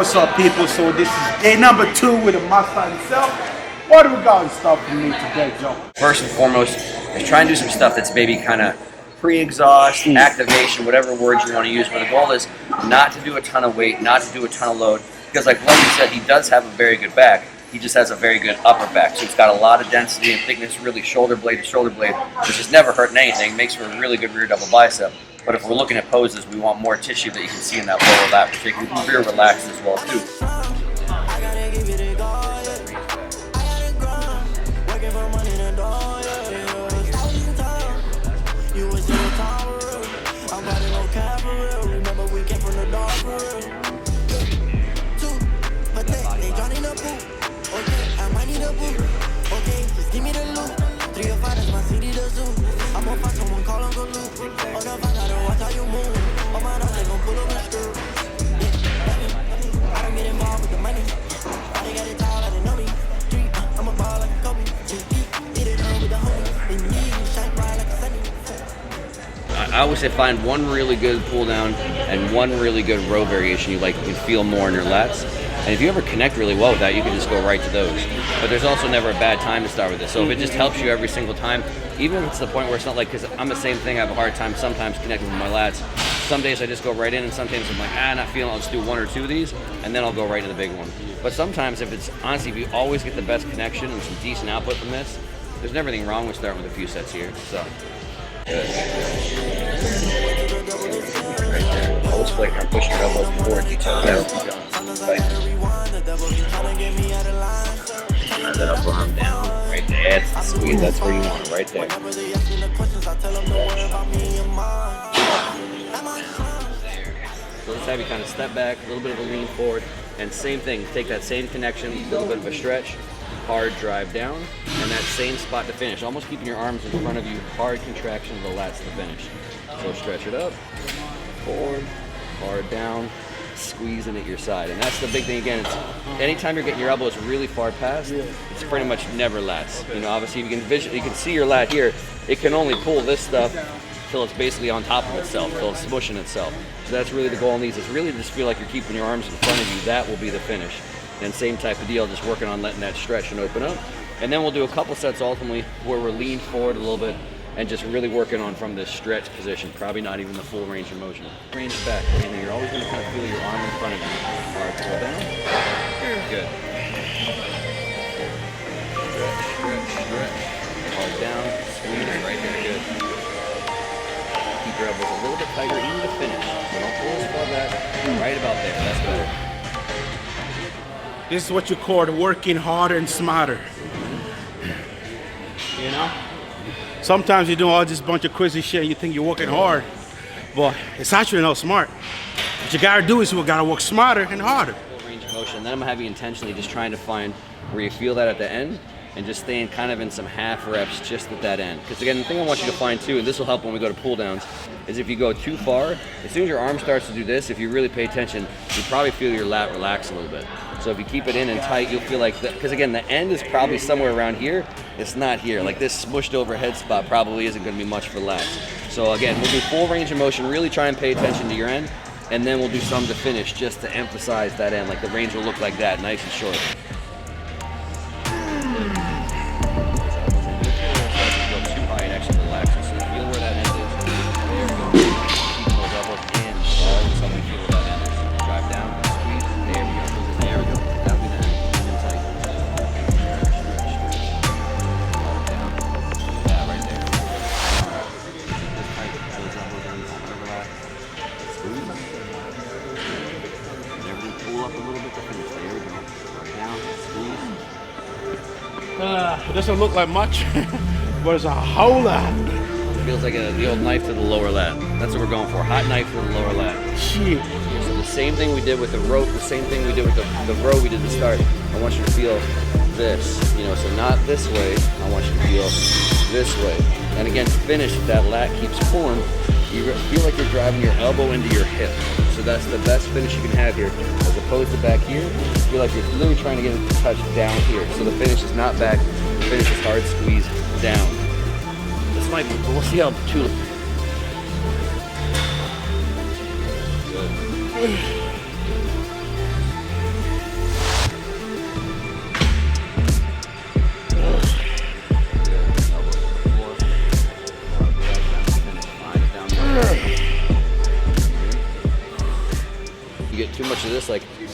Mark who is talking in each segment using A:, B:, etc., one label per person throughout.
A: what's up, people? So this is day number 2 with the master himself. What do we got in stuff for me today, Joe?
B: First and foremost is try and do some stuff that's maybe kind of pre-exhaust, activation, whatever words you want to use, but the goal is not to do a ton of weight, not to do a ton of load, because like Lenny said, he does have a very good back. He just has a very good upper back, so it's got a lot of density and thickness, really shoulder blade to shoulder blade, which has never hurting anything, makes for a really good rear double bicep. But if we're looking at poses, we want more tissue that you can see in that lower lat, particularly rear relaxed as well too. I always say find one really good pull down and one really good row variation you feel more in your lats. And if you ever connect really well with that, you can just go right to those. But there's also never a bad time to start with this. So if it just helps you every single time, even if it's the point where it's not like, because I'm the same thing, I have a hard time sometimes connecting with my lats. Some days I just go right in, and sometimes I'm like, not feeling, I'll just do 1 or 2 of these, and then I'll go right to the big one. But sometimes if it's, honestly, if you always get the best connection and some decent output from this, there's never anything wrong with starting with a few sets here. So. Good. Right there. Always feel like I'm pushing your elbows forward. Keep going. And then upper arm down. Right there. That's the squeeze. That's where you want it. Right there. So let's have you kind of step back, a little bit of a lean forward, and same thing. Take that same connection, a little bit of a stretch. Hard drive down, and that same spot to finish. Almost keeping your arms in front of you. Hard contraction of the lats to finish. So stretch it up, forward, hard down, squeezing at your side. And that's the big thing again. It's anytime you're getting your elbows really far past, it's pretty much never lats. You know, obviously you can see your lat here. It can only pull this stuff till it's basically on top of itself, till it's smushing itself. So that's really the goal in these. Is really just feel like you're keeping your arms in front of you. That will be the finish. And same type of deal, just working on letting that stretch and open up. And then we'll do a couple sets ultimately where we're leaned forward a little bit and just really working on from this stretch position, probably not even the full range of motion. Range back, and then you're always gonna kind of feel your arm in front of you. Hard pull down. Good. Stretch. Hard down, squeeze it right there, good. Keep your elbows a little bit tighter, even to finish. So don't pull as far back, right about there, that's better.
A: This is what you call working harder and smarter. You know? Sometimes you do all this bunch of crazy shit and you think you're working hard, but it's actually not smart. What you gotta do is you gotta work smarter and harder.
B: Full range of motion. Then I'm gonna have you intentionally just trying to find where you feel that at the end and just staying kind of in some half reps just at that end. Because again, the thing I want you to find too, and this will help when we go to pull downs, is if you go too far, as soon as your arm starts to do this, if you really pay attention, you probably feel your lat relax a little bit. So if you keep it in and tight, you'll feel like, because again, the end is probably somewhere around here. It's not here. Like this smushed over head spot probably isn't going to be much for lats. So again, we'll do full range of motion, really try and pay attention to your end, and then we'll do some to finish just to emphasize that end. Like the range will look like that, nice and short.
A: It doesn't look like much, but it's a whole lot.
B: It feels like the old knife to the lower lat. That's what we're going for. Hot knife to the lower lat.
A: Shit.
B: So the same thing we did with the rope, the same thing we did with the row we did to start. I want you to feel this, you know, so not this way. I want you to feel this way. And again, to finish, if that lat keeps pulling, you feel like you're driving your elbow into your hip. So that's the best finish you can have here. As opposed to back here, feel like you're literally trying to get it to touch down here. So the finish is not back, the finish is hard squeeze down. This might be, we'll see how two. Good.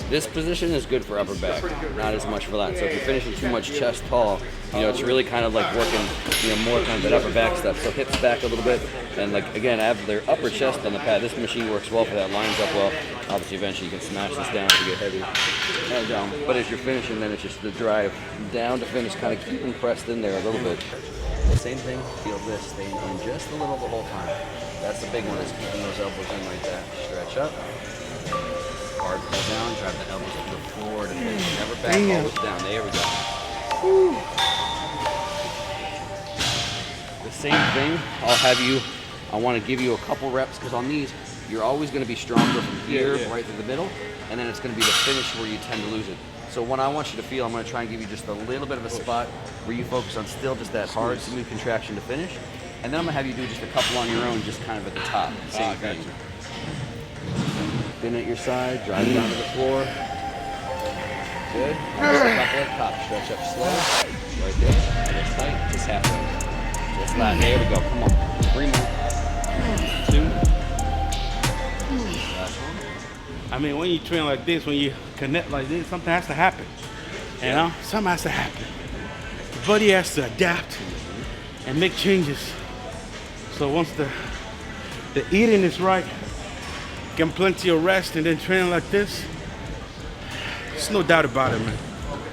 B: This position is good for upper back, not as much for that. So if you're finishing too much chest tall, you know, it's really kind of like working, you know, more kind of that upper back stuff. So hips back a little bit, and like again, have their upper chest on the pad. This machine works well for that, lines up well. Obviously, eventually you can smash this down to get heavy. And, but as you're finishing, then it's just the drive down to finish, kind of keeping pressed in there a little bit. The same thing, feel this, staying in just a little the whole time. That's the big one, is keeping those elbows in like that. Stretch up. Hard pull down, drive the elbows to the floor to finish. Never back, always down. There we go. Woo. The same thing, I want to give you a couple reps, because on these, you're always going to be stronger from here, right through the middle, and then it's going to be the finish where you tend to lose it. So what I want you to feel, I'm going to try and give you just a little bit of a spot where you focus on still just that hard, smooth contraction to finish, and then I'm going to have you do just a couple on your own, just kind of at the top. Same thing. Spin at your side, drive down to the floor. Good. Just a couple at the top. Stretch up slow. Right there. Just tight. Just halfway. Just flat. There we go. Come on. 3 more. 2. Last one.
A: I mean, when you train like this, when you connect like this, something has to happen. You know? Something has to happen. The body has to adapt and make changes. So once the eating is right, get plenty of rest, and then training like this, there's no doubt about it, man.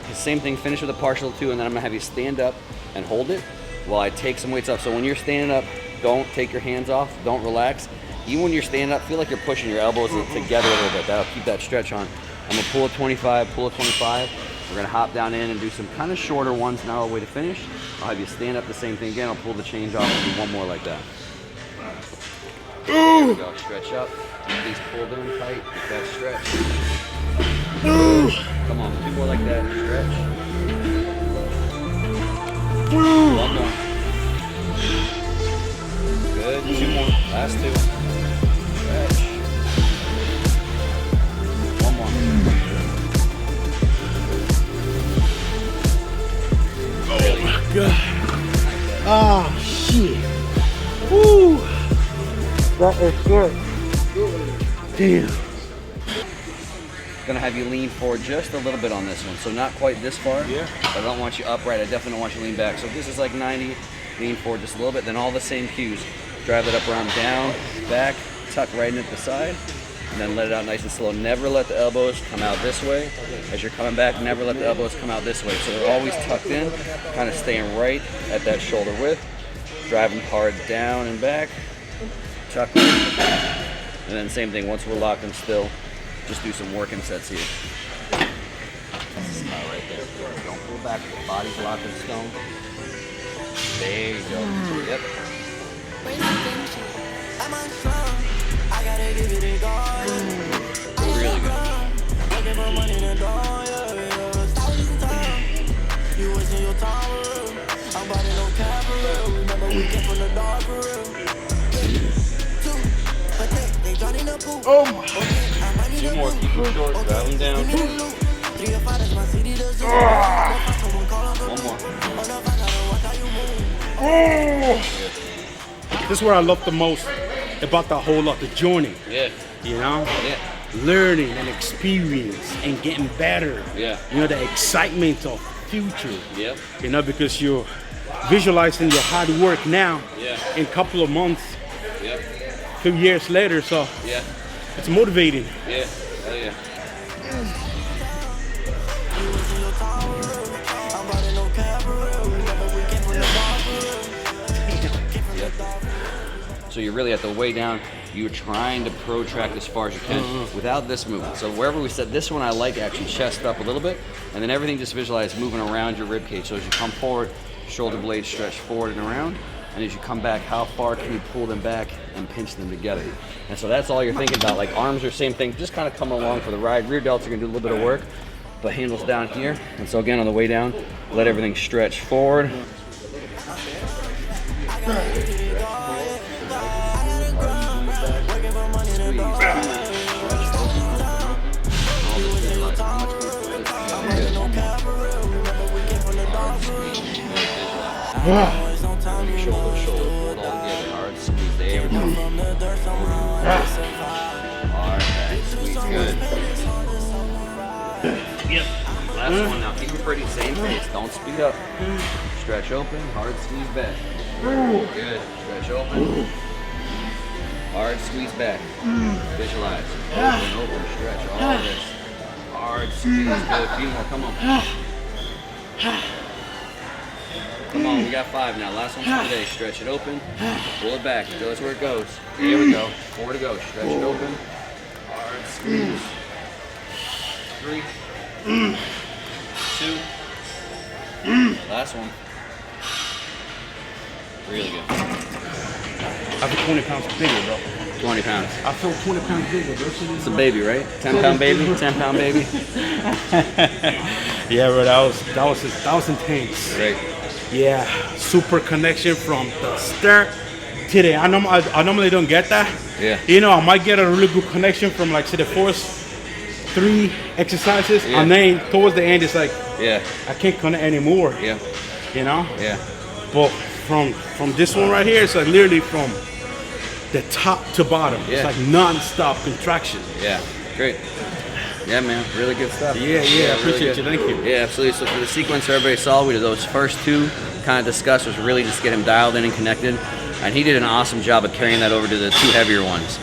B: The same thing, finish with a partial 2, and then I'm gonna have you stand up and hold it while I take some weights up. So when you're standing up, don't take your hands off, don't relax. Even when you're standing up, feel like you're pushing your elbows together a little bit. That'll keep that stretch on. I'm gonna pull a 25, pull a 25. We're gonna hop down in and do some kind of shorter ones now all the way to finish. I'll have you stand up, the same thing again. I'll pull the change off and do one more like that. There we go, stretch up. Please pull down tight, get that stretch. Come on, 2 more like that, stretch. 1 more. Good, 2 more, last 2. Stretch. 1 more.
A: Oh my God. Oh shit. Woo. That is good. Damn.
B: Gonna have you lean forward just a little bit on this one. So not quite this far. Yeah. But I don't want you upright. I definitely don't want you to lean back. So if this is like 90, lean forward just a little bit. Then all the same cues. Drive that upper arm down, back, tuck right in at the side, and then let it out nice and slow. Never let the elbows come out this way. As you're coming back, never let the elbows come out this way. So they're always tucked in, kind of staying right at that shoulder width. Driving hard down and back, tuck in. And then same thing, once we're locked and still, just do some working sets here. Right there. Don't pull back, the body's locked in stone. There you go. Yep. Really good.
A: Oh my.
B: 2 more, keep them short, drive them down. 1 more.
A: This is what I love the most about the whole lot, the journey.
B: Yeah.
A: You know?
B: Yeah.
A: Learning and experience and getting better.
B: Yeah.
A: You know, the excitement of future.
B: Yep.
A: You know, because you're visualizing your hard work now.
B: Yeah.
A: In a couple of months.
B: Yep.
A: 2 years later, so
B: yeah,
A: it's motivating.
B: Yeah, hell yeah. So you're really at the way down, you're trying to protract as far as you can without this movement. So wherever we set this one, I like actually chest up a little bit, and then everything just visualize moving around your rib cage. So as you come forward, shoulder blades stretch forward and around, and as you come back, how far can you pull them back and pinch them together? And so that's all you're thinking about. Like arms are same thing, just kind of come along for the ride. Rear delts are gonna do a little bit of work, but handles down here. And so again, on the way down, let everything stretch forward. Shoulder, shoulder, pull it all together, hard squeeze, there we go. Alright, squeeze, good.
A: Yep.
B: Last one now. Keep it pretty. Same pace. Don't speed up. Stretch open. Hard squeeze back. Good. Stretch open. Hard squeeze back. Visualize. Open, open, stretch. All this. Hard squeeze. Good. A few more. Come on. Come on. We got 5 now. Last one for today. Stretch it open. Pull it back. That's where it goes. Here we go. 4 to go. Stretch it open. Hard squeeze. 3. 2. Last one. Really good.
A: I feel 20 pounds bigger, bro.
B: 20 pounds.
A: I feel 20 pounds bigger, bro.
B: It's a baby, right? 10-pound baby? 10-pound baby?
A: Yeah, bro, that was intense.
B: Great.
A: Yeah, super connection from the start to the I normally don't get that.
B: Yeah.
A: You know, I might get a really good connection from like say the first 3 exercises,
B: Yeah.
A: and then towards the end it's like
B: Yeah.
A: I can't connect anymore.
B: Yeah.
A: You know?
B: Yeah.
A: But from this one right here, it's like literally from the top to bottom.
B: Yeah.
A: It's like non-stop contraction.
B: Yeah. Great. Yeah, man. Really good stuff.
A: Yeah, I appreciate you. Thank you.
B: Yeah, absolutely. So for the sequence everybody saw, we did those first 2 kind of discussed was really just get him dialed in and connected. And he did an awesome job of carrying that over to the 2 heavier ones.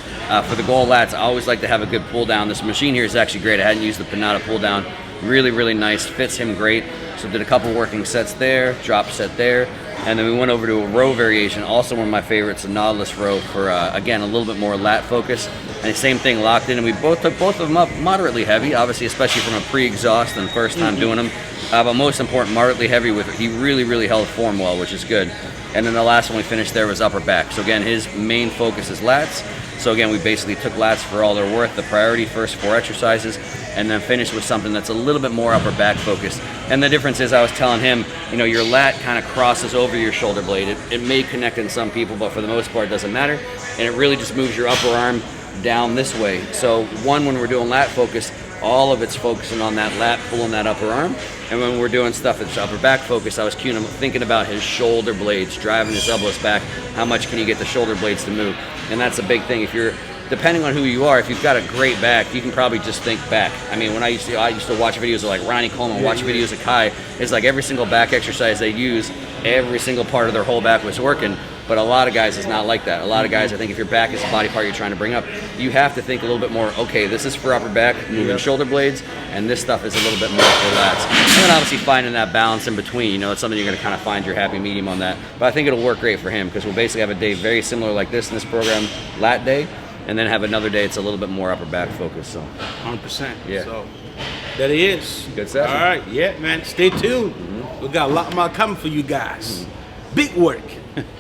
B: For the goal lats, I always like to have a good pull down. This machine here is actually great. I hadn't used the Pinata pull down. Really, really nice. Fits him great. So did a couple working sets there, drop set there. And then we went over to a row variation, also one of my favorites, a Nautilus row for, again, a little bit more lat focus. And the same thing, locked in, and we both took both of them up moderately heavy, obviously, especially from a pre-exhaust and first time doing them. But most important, moderately heavy with it. He really, really held form well, which is good. And then the last one we finished there was upper back. So again, his main focus is lats. So again, we basically took lats for all they're worth, the priority first 4 exercises, and then finished with something that's a little bit more upper back focused. And the difference is, I was telling him, you know, your lat kind of crosses over your shoulder blade. It may connect in some people, but for the most part, it doesn't matter. And it really just moves your upper arm down this way. So when we're doing lat focus, all of it's focusing on that lat, pulling that upper arm. And when we're doing stuff that's upper back focus, I was thinking about his shoulder blades, driving his elbows back. How much can you get the shoulder blades to move? And that's a big thing. If you're, depending on who you are, if you've got a great back, you can probably just think back. I mean, when I used to watch videos of like Ronnie Coleman, watch videos of Kai, it's like every single back exercise they use, every single part of their whole back was working. But a lot of guys is not like that. A lot of guys, I think if your back is the body part you're trying to bring up, you have to think a little bit more, okay, this is for upper back, moving shoulder blades, and this stuff is a little bit more for lats. And then obviously finding that balance in between, you know, it's something you're going to kind of find your happy medium on that. But I think it'll work great for him because we'll basically have a day very similar like this in this program, lat day, and then have another day it's a little bit more upper back focused. So
A: 100%.
B: Yeah.
A: So that is.
B: Good session.
A: All right. Yeah, man. Stay tuned. We got a lot more coming for you guys. Big work.